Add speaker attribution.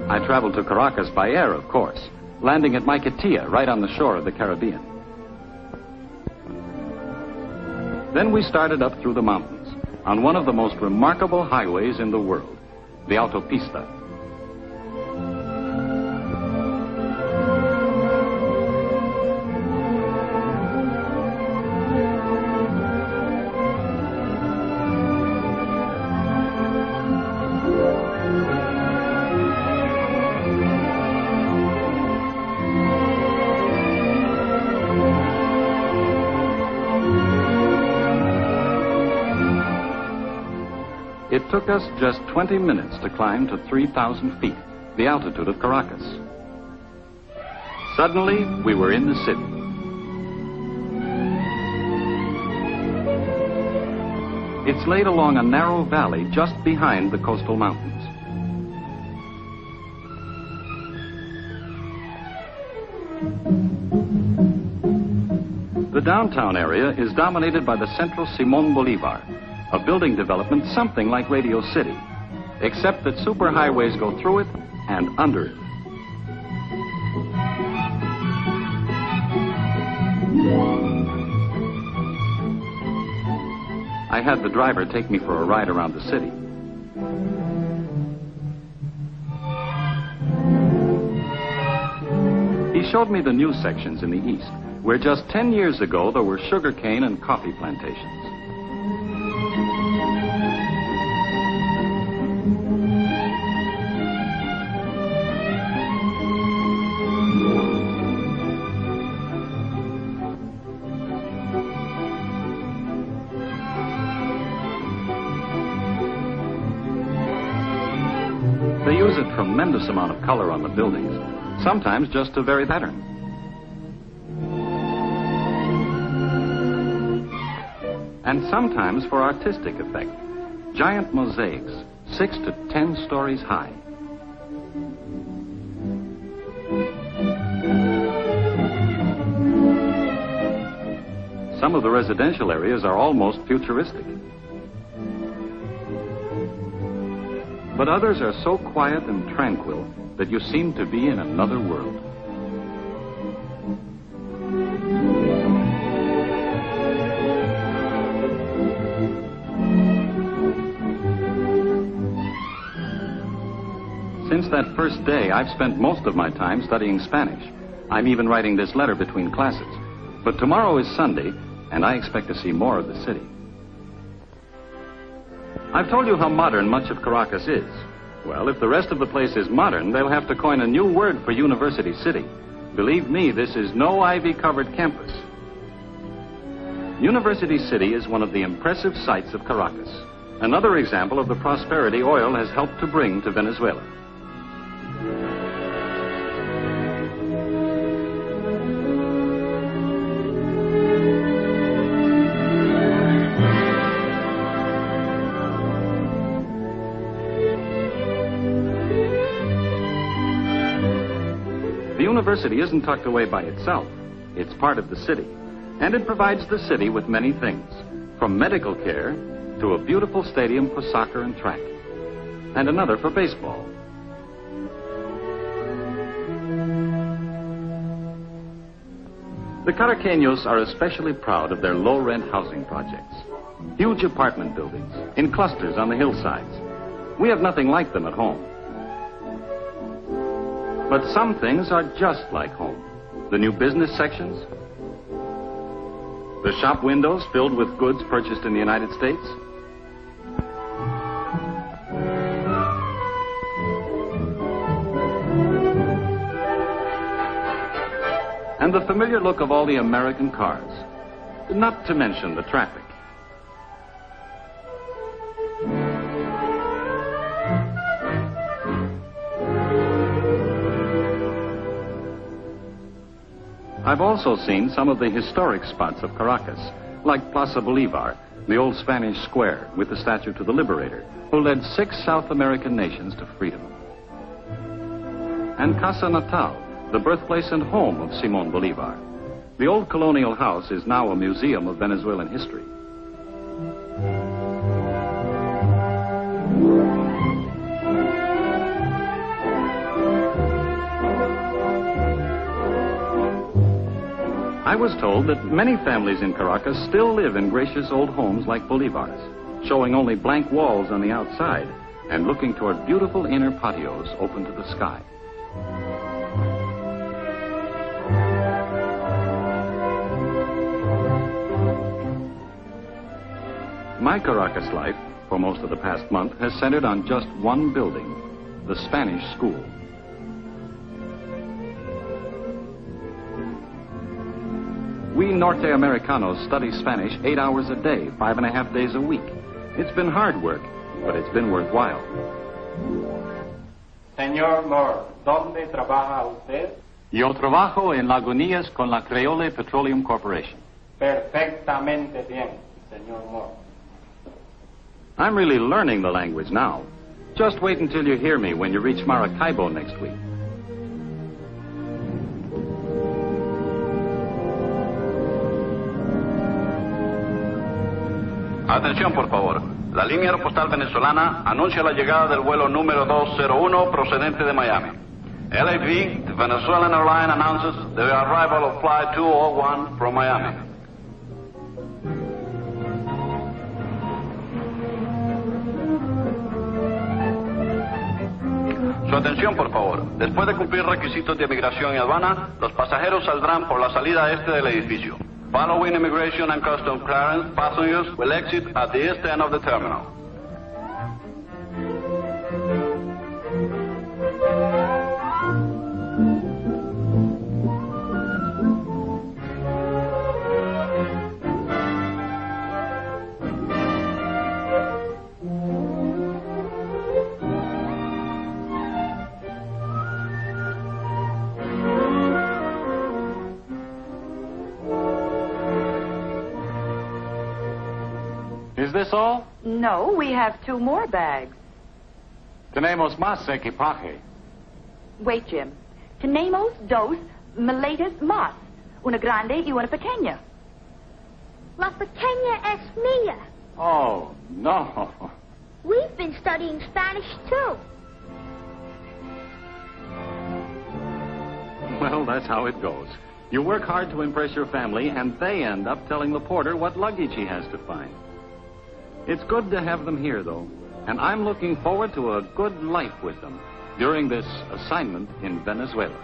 Speaker 1: I traveled to Caracas by air, of course, landing at Maiquetía, right on the shore of the Caribbean. Then we started up through the mountains on one of the most remarkable highways in the world, the autopista. It took us just 20 minutes to climb to 3,000 feet, the altitude of Caracas. Suddenly, we were in the city. It's laid along a narrow valley just behind the coastal mountains. The downtown area is dominated by the Centro Simón Bolívar, a building development something like Radio City, except that superhighways go through it and under it. I had the driver take me for a ride around the city. He showed me the new sections in the east, where just 10 years ago there were sugarcane and coffee plantations. They use a tremendous amount of color on the buildings, sometimes just to vary pattern. And sometimes for artistic effect, giant mosaics, 6 to 10 stories high. Some of the residential areas are almost futuristic. But others are so quiet and tranquil that you seem to be in another world. Since that first day, I've spent most of my time studying Spanish. I'm even writing this letter between classes. But tomorrow is Sunday, and I expect to see more of the city. I've told you how modern much of Caracas is. Well, if the rest of the place is modern, they'll have to coin a new word for University City. Believe me, this is no ivy-covered campus. University City is one of the impressive sights of Caracas, another example of the prosperity oil has helped to bring to Venezuela. The university isn't tucked away by itself. It's part of the city, and it provides the city with many things, from medical care to a beautiful stadium for soccer and track, and another for baseball. The Caraqueños are especially proud of their low-rent housing projects, huge apartment buildings in clusters on the hillsides. We have nothing like them at home. But some things are just like home. The new business sections, the shop windows filled with goods purchased in the United States, and the familiar look of all the American cars, not to mention the traffic. I've also seen some of the historic spots of Caracas, like Plaza Bolivar, the old Spanish square with the statue to the liberator, who led 6 South American nations to freedom. And Casa Natal, the birthplace and home of Simón Bolívar. The old colonial house is now a museum of Venezuelan history. I was told that many families in Caracas still live in gracious old homes like Bolivar's, showing only blank walls on the outside and looking toward beautiful inner patios open to the sky. My Caracas life, for most of the past month, has centered on just one building, the Spanish school. We Norte Americanos study Spanish 8 hours a day, 5.5 days a week. It's been hard work, but it's been worthwhile.
Speaker 2: Señor Moore, ¿dónde trabaja usted?
Speaker 1: Yo trabajo en Lagunías con la Creole Petroleum Corporation.
Speaker 2: Perfectamente bien, señor Moore.
Speaker 1: I'm really learning the language now. Just wait until you hear me when you reach Maracaibo next week.
Speaker 3: Atención, por favor. La línea aeropostal venezolana anuncia la llegada del vuelo número 201 procedente de Miami. LAV, the Venezuelan airline, announces the arrival of flight 201 from Miami. Su atención, por favor. Después de cumplir requisitos de migración y aduana, los pasajeros saldrán por la salida este del edificio. Following immigration and customs clearance, passengers will exit at the east end of the terminal.
Speaker 1: Is this all?
Speaker 4: No, we have 2 more bags.
Speaker 1: Tenemos más equipaje.
Speaker 4: Wait, Jim. Tenemos 2 maletas más. Una grande y una pequeña.
Speaker 5: La pequeña es mía.
Speaker 1: Oh, no.
Speaker 5: We've been studying Spanish, too.
Speaker 1: Well, that's how it goes. You work hard to impress your family, and they end up telling the porter what luggage he has to find. It's good to have them here, though, and I'm looking forward to a good life with them during this assignment in Venezuela.